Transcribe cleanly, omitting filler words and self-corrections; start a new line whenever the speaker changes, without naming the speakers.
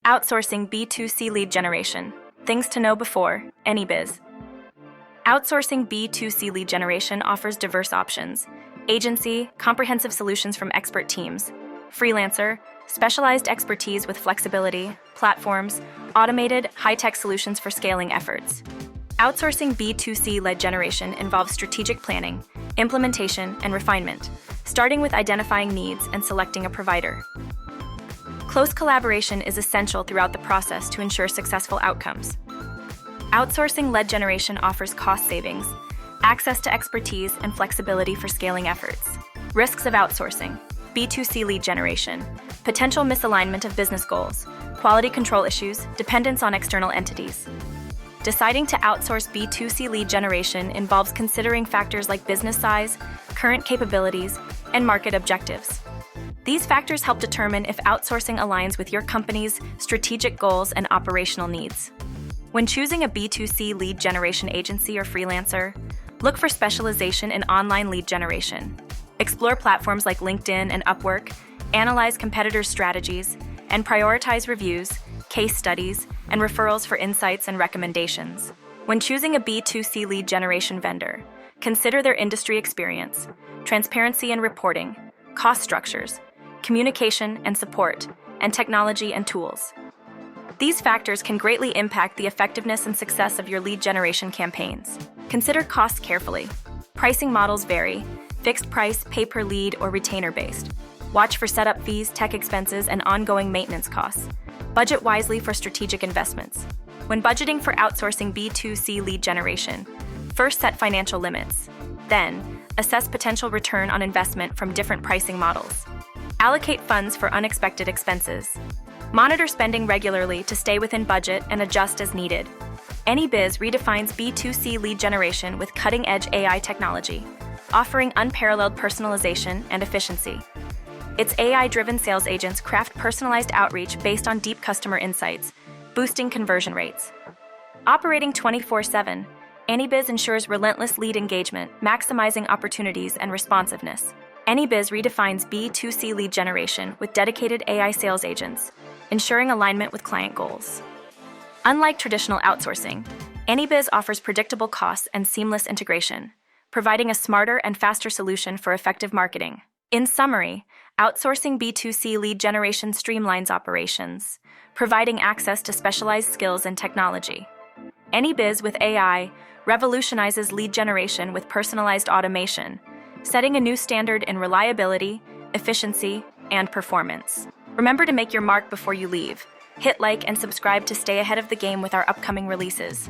Outsourcing B2C lead generation. Things to know before, AnyBiz. Outsourcing B2C lead generation offers diverse options. Agency, comprehensive solutions from expert teams. Freelancer, specialized expertise with flexibility. Platforms, automated, high-tech solutions for scaling efforts. Outsourcing B2C lead generation involves strategic planning, implementation, and refinement, starting with identifying needs and selecting a provider. Close collaboration is essential throughout the process to ensure successful outcomes. Outsourcing lead generation offers cost savings, access to expertise, and flexibility for scaling efforts. Risks of outsourcing: B2C lead generation, potential misalignment of business goals, quality control issues, dependence on external entities. Deciding to outsource B2C lead generation involves considering factors like business size, current capabilities, and market objectives. These factors help determine if outsourcing aligns with your company's strategic goals and operational needs. When choosing a B2C lead generation agency or freelancer, look for specialization in online lead generation. Explore platforms like LinkedIn and Upwork, analyze competitors' strategies, and prioritize reviews, case studies, and referrals for insights and recommendations. When choosing a B2C lead generation vendor, consider their industry experience, transparency in reporting, cost structures, communication and support, and technology and tools. These factors can greatly impact the effectiveness and success of your lead generation campaigns. Consider costs carefully. Pricing models vary: fixed price, pay per lead, or retainer-based. Watch for setup fees, tech expenses, and ongoing maintenance costs. Budget wisely for strategic investments. When budgeting for outsourcing B2C lead generation, first set financial limits. Then, assess potential return on investment from different pricing models. Allocate funds for unexpected expenses. Monitor spending regularly to stay within budget and adjust as needed. AnyBiz redefines B2C lead generation with cutting-edge AI technology, offering unparalleled personalization and efficiency. Its AI-driven sales agents craft personalized outreach based on deep customer insights, boosting conversion rates. Operating 24/7, AnyBiz ensures relentless lead engagement, maximizing opportunities and responsiveness. AnyBiz redefines B2C lead generation with dedicated AI sales agents, ensuring alignment with client goals. Unlike traditional outsourcing, AnyBiz offers predictable costs and seamless integration, providing a smarter and faster solution for effective marketing. In summary, outsourcing B2C lead generation streamlines operations, providing access to specialized skills and technology. AnyBiz with AI revolutionizes lead generation with personalized automation, setting a new standard in reliability, efficiency, and performance. Remember to make your mark before you leave. Hit like and subscribe to stay ahead of the game with our upcoming releases.